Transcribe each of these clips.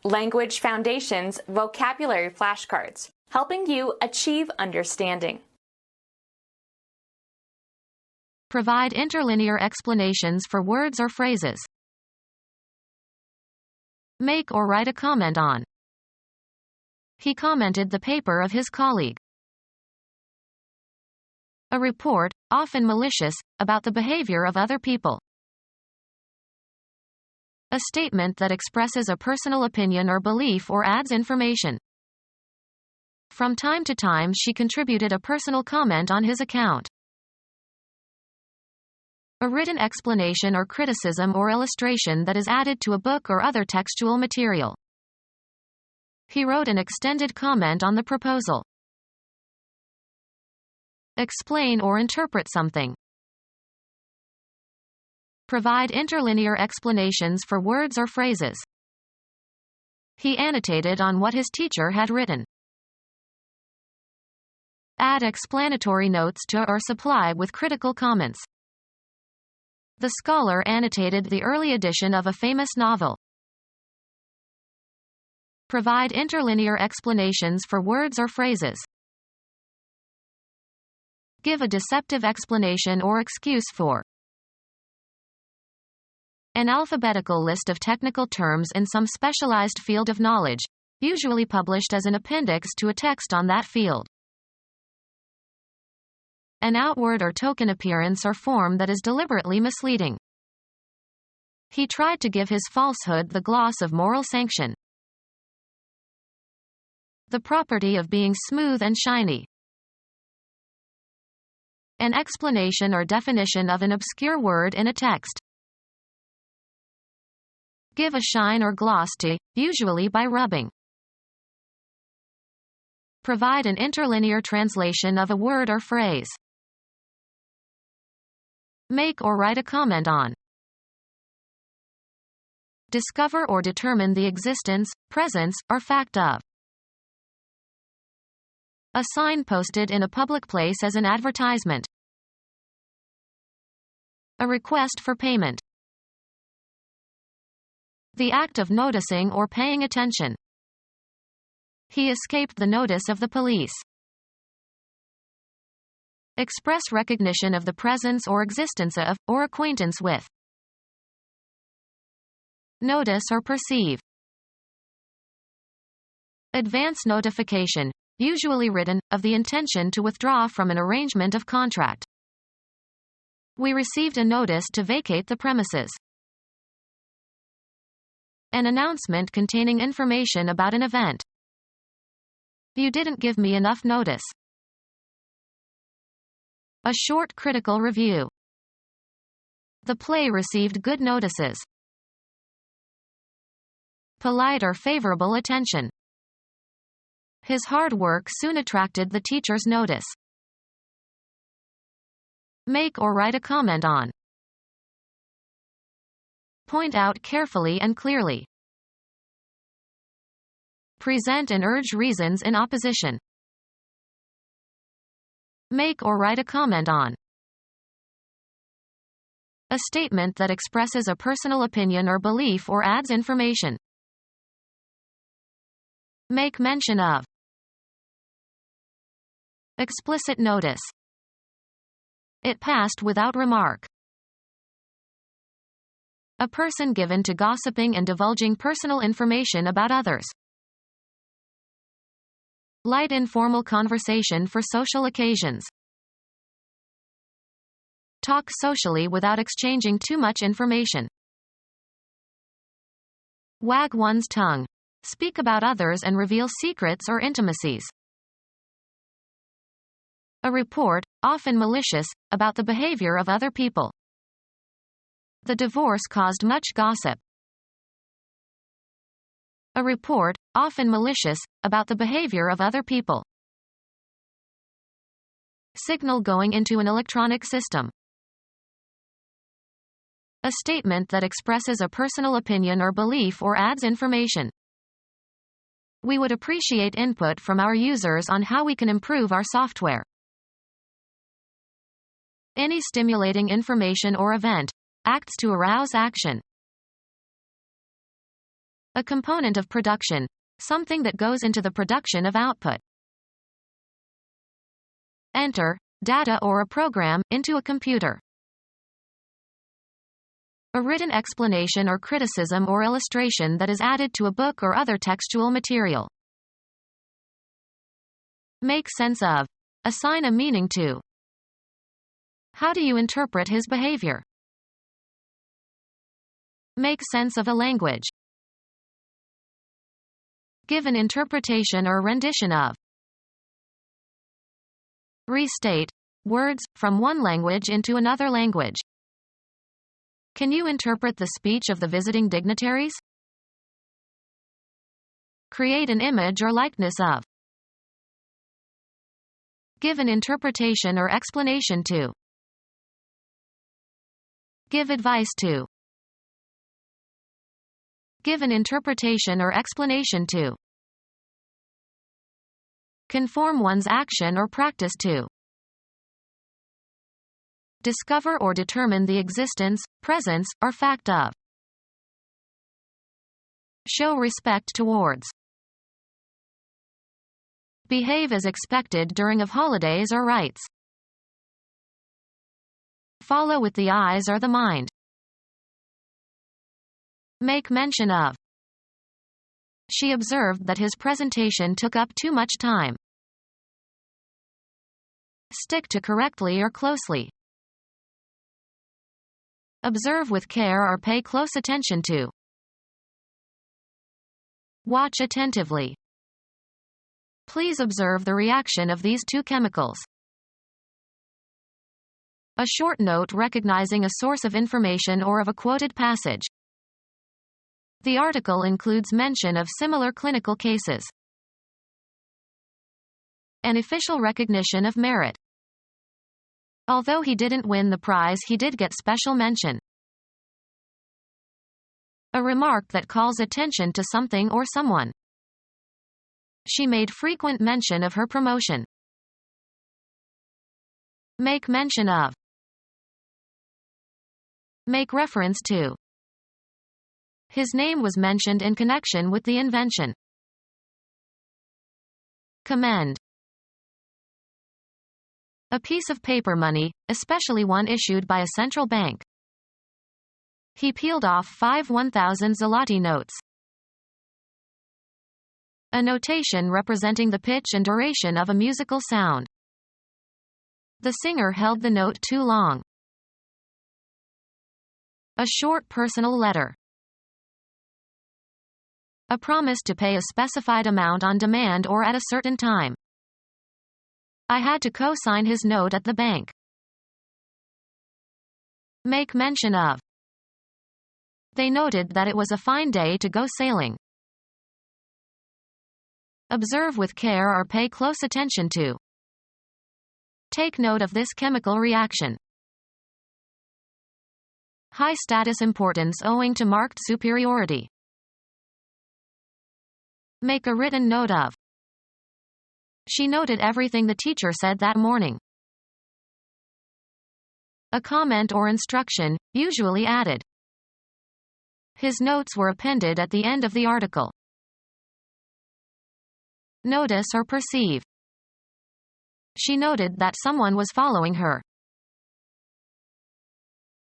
Language Foundations Vocabulary Flashcards, helping you achieve understanding. Provide interlinear explanations for words or phrases. Make or write a comment on. He commented the paper of his colleague. A report, often malicious, about the behavior of other people. A statement that expresses a personal opinion or belief or adds information. From time to time she contributed a personal comment on his account. A written explanation or criticism or illustration that is added to a book or other textual material. He wrote an extended comment on the proposal. Explain or interpret something. Provide interlinear explanations for words or phrases. He annotated on what his teacher had written. Add explanatory notes to or supply with critical comments. The scholar annotated the early edition of a famous novel. Provide interlinear explanations for words or phrases. Give a deceptive explanation or excuse for. An alphabetical list of technical terms in some specialized field of knowledge, usually published as an appendix to a text on that field. An outward or token appearance or form that is deliberately misleading. He tried to give his falsehood the gloss of moral sanction. The property of being smooth and shiny. An explanation or definition of an obscure word in a text. Give a shine or gloss to, usually by rubbing. Provide an interlinear translation of a word or phrase. Make or write a comment on. Discover or determine the existence, presence, or fact of. A sign posted in a public place as an advertisement. A request for payment. The act of noticing or paying attention. He escaped the notice of the police. Express recognition of the presence or existence of, or acquaintance with. Notice or perceive. Advance notification, usually written, of the intention to withdraw from an arrangement of contract. We received a notice to vacate the premises. An announcement containing information about an event. You didn't give me enough notice. A short critical review. The play received good notices. Polite or favorable attention. His hard work soon attracted the teacher's notice. Make or write a comment on. Point out carefully and clearly. Present and urge reasons in opposition. Make or write a comment on. A statement that expresses a personal opinion or belief or adds information. Make mention of. Explicit notice. It passed without remark. A person given to gossiping and divulging personal information about others. Light informal conversation for social occasions. Talk socially without exchanging too much information. Wag one's tongue. Speak about others and reveal secrets or intimacies. A report, often malicious, about the behavior of other people. The divorce caused much gossip. A report, often malicious, about the behavior of other people. Signal going into an electronic system. A statement that expresses a personal opinion or belief or adds information. We would appreciate input from our users on how we can improve our software. Any stimulating information or event acts to arouse action. A component of production. Something that goes into the production of output. Enter data or a program into a computer. A written explanation or criticism or illustration that is added to a book or other textual material. Make sense of. Assign a meaning to. How do you interpret his behavior? Make sense of a language. Give an interpretation or rendition of. Restate words from one language into another language. Can you interpret the speech of the visiting dignitaries? Create an image or likeness of. Give an interpretation or explanation to. Give advice to. Give an interpretation or explanation to. Conform one's action or practice to. Discover or determine the existence, presence, or fact of. Show respect towards. Behave as expected during of holidays or rites. Follow with the eyes or the mind. Make mention of. She observed that his presentation took up too much time. Stick to correctly or closely. Observe with care or pay close attention to. Watch attentively. Please observe the reaction of these two chemicals. A short note recognizing a source of information or of a quoted passage. The article includes mention of similar clinical cases. An official recognition of merit. Although he didn't win the prize, he did get special mention. A remark that calls attention to something or someone. She made frequent mention of her promotion. Make mention of. Make reference to. His name was mentioned in connection with the invention. Commend. A piece of paper money, especially one issued by a central bank. He peeled off 5 1,000 zloty notes. A notation representing the pitch and duration of a musical sound. The singer held the note too long. A short personal letter. A promise to pay a specified amount on demand or at a certain time. I had to co-sign his note at the bank. Make mention of. They noted that it was a fine day to go sailing. Observe with care or pay close attention to. Take note of this chemical reaction. High status importance owing to marked superiority. Make a written note of. She noted everything the teacher said that morning. A comment or instruction, usually added. His notes were appended at the end of the article. Notice or perceive. She noted that someone was following her.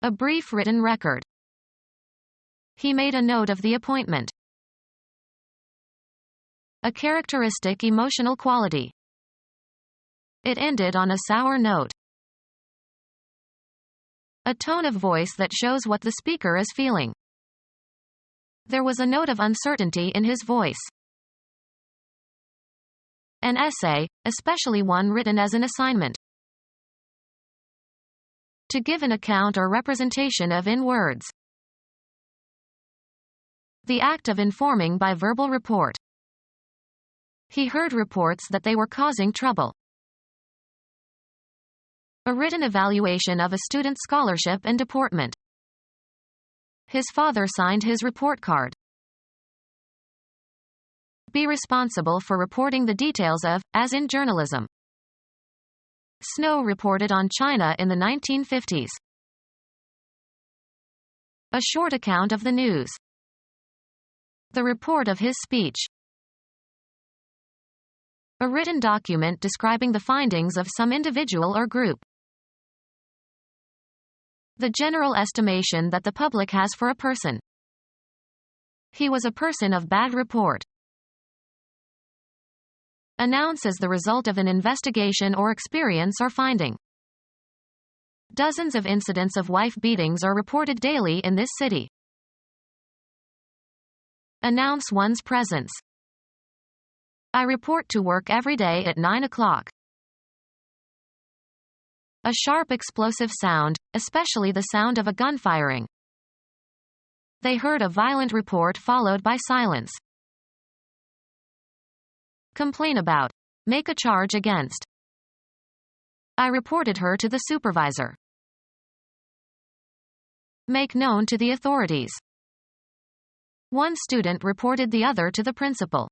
A brief written record. He made a note of the appointment. A characteristic emotional quality. It ended on a sour note. A tone of voice that shows what the speaker is feeling. There was a note of uncertainty in his voice. An essay, especially one written as an assignment. To give an account or representation of in words. The act of informing by verbal report. He heard reports that they were causing trouble. A written evaluation of a student's scholarship and deportment. His father signed his report card. Be responsible for reporting the details of, as in journalism. Snow reported on China in the 1950s. A short account of the news. The report of his speech. A written document describing the findings of some individual or group. The general estimation that the public has for a person. He was a person of bad report. Announce as the result of an investigation or experience or finding. Dozens of incidents of wife beatings are reported daily in this city. Announce one's presence. I report to work every day at 9 o'clock. A sharp explosive sound, especially the sound of a gun firing. They heard a violent report followed by silence. Complain about. Make a charge against. I reported her to the supervisor. Make known to the authorities. One student reported the other to the principal.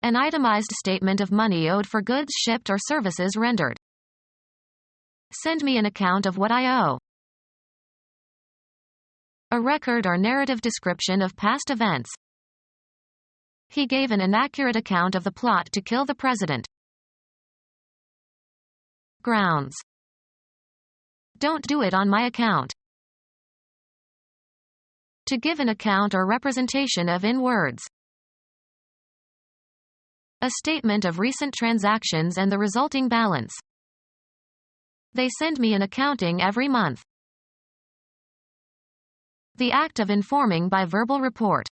An itemized statement of money owed for goods shipped or services rendered. Send me an account of what I owe. A record or narrative description of past events. He gave an inaccurate account of the plot to kill the president. Grounds. Don't do it on my account. To give an account or representation of in words. A statement of recent transactions and the resulting balance. They send me an accounting every month. The act of informing by verbal report.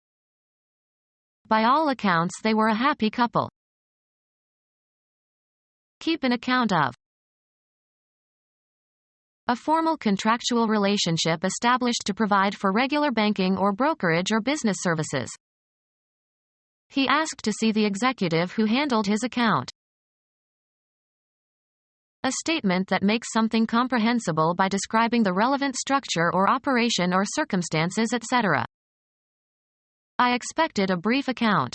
By all accounts they were a happy couple. Keep an account of. A formal contractual relationship established to provide for regular banking or brokerage or business services. He asked to see the executive who handled his account. A statement that makes something comprehensible by describing the relevant structure or operation or circumstances, etc. I expected a brief account.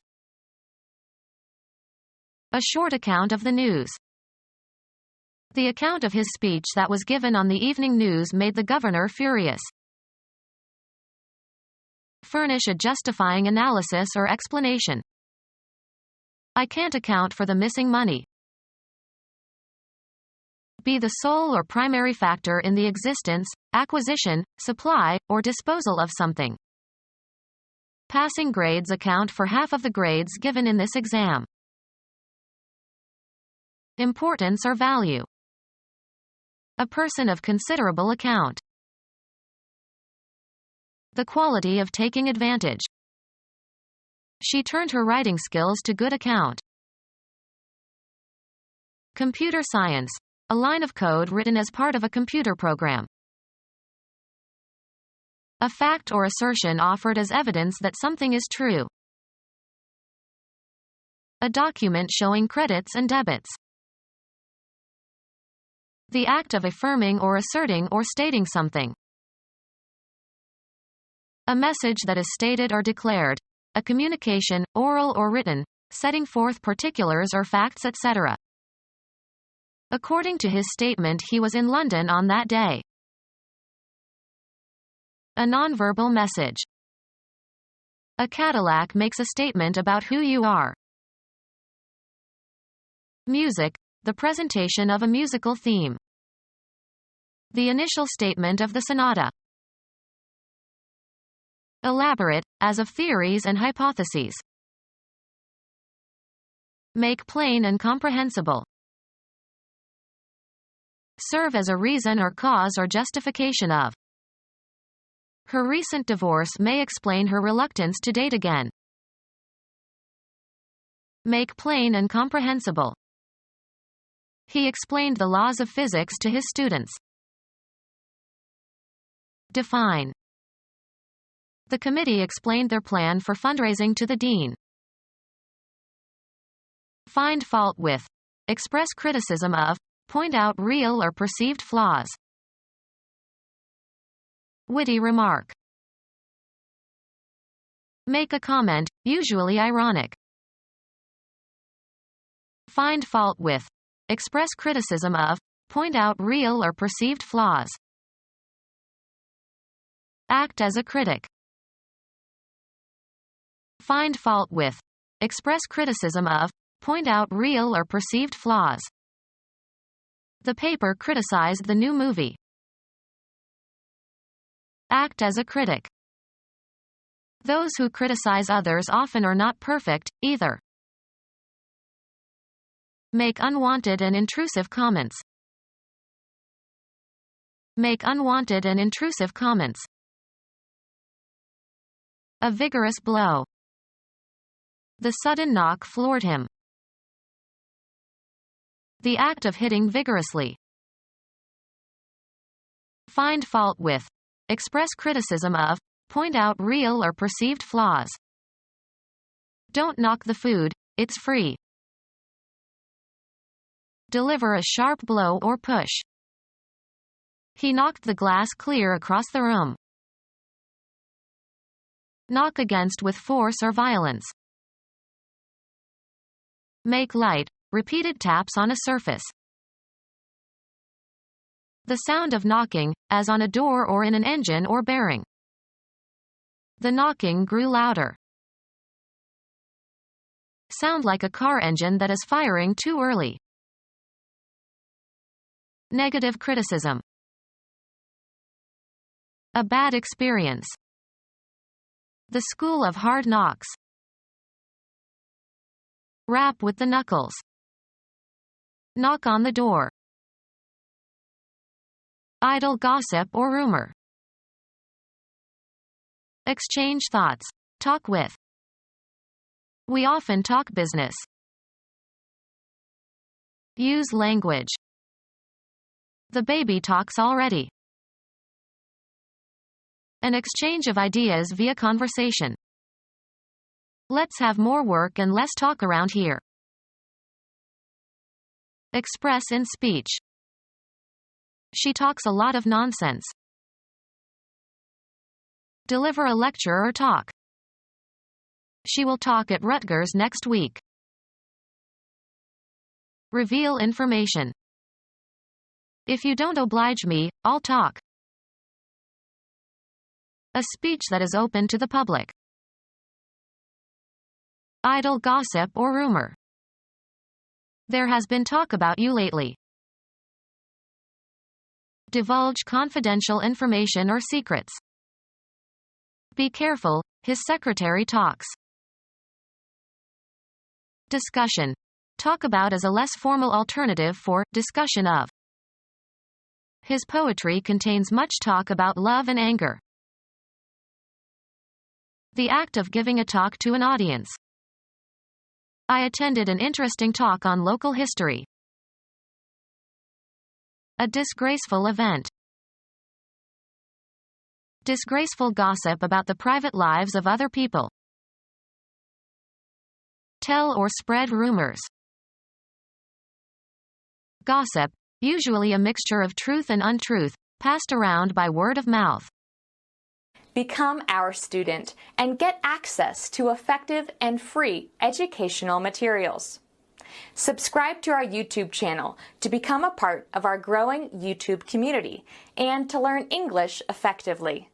A short account of the news. The account of his speech that was given on the evening news made the governor furious. Furnish a justifying analysis or explanation. I can't account for the missing money. Be the sole or primary factor in the existence, acquisition, supply, or disposal of something. Passing grades account for half of the grades given in this exam. Importance or value. A person of considerable account. The quality of taking advantage. She turned her writing skills to good account. Computer science. A line of code written as part of a computer program. A fact or assertion offered as evidence that something is true. A document showing credits and debits. The act of affirming or asserting or stating something. A message that is stated or declared. A communication, oral or written, setting forth particulars or facts, etc. According to his statement, he was in London on that day. A nonverbal message. A Cadillac makes a statement about who you are. Music, the presentation of a musical theme. The initial statement of the sonata. Elaborate, as of theories and hypotheses. Make plain and comprehensible. Serve as a reason or cause or justification of. Her recent divorce may explain her reluctance to date again. Make plain and comprehensible. He explained the laws of physics to his students. Define. The committee explained their plan for fundraising to the dean. Find fault with. Express criticism of. Point out real or perceived flaws. Witty remark. Make a comment, usually ironic. Find fault with. Express criticism of. Point out real or perceived flaws. Act as a critic. Find fault with. Express criticism of. Point out real or perceived flaws. The paper criticized the new movie. Act as a critic. Those who criticize others often are not perfect, either. Make unwanted and intrusive comments. Make unwanted and intrusive comments. A vigorous blow. The sudden knock floored him. The act of hitting vigorously. Find fault with. Express criticism of. Point out real or perceived flaws. Don't knock the food, it's free. Deliver a sharp blow or push. He knocked the glass clear across the room. Knock against with force or violence. Make light, repeated taps on a surface. The sound of knocking, as on a door or in an engine or bearing. The knocking grew louder. Sound like a car engine that is firing too early. Negative criticism. A bad experience. The school of hard knocks. Rap with the knuckles. Knock on the door. Idle gossip or rumor. Exchange thoughts. Talk with. We often talk business. Use language. The baby talks already. An exchange of ideas via conversation. Let's have more work and less talk around here. Express in speech. She talks a lot of nonsense. Deliver a lecture or talk. She will talk at Rutgers next week. Reveal information. If you don't oblige me, I'll talk. A speech that is open to the public. Idle gossip or rumor. There has been talk about you lately. Divulge confidential information or secrets. Be careful, his secretary talks. Discussion. Talk about as a less formal alternative for discussion of. His poetry contains much talk about love and anger. The act of giving a talk to an audience. I attended an interesting talk on local history. A disgraceful event. Disgraceful gossip about the private lives of other people. Tell or spread rumors. Gossip, usually a mixture of truth and untruth, passed around by word of mouth. Become our student and get access to effective and free educational materials. Subscribe to our YouTube channel to become a part of our growing YouTube community and to learn English effectively.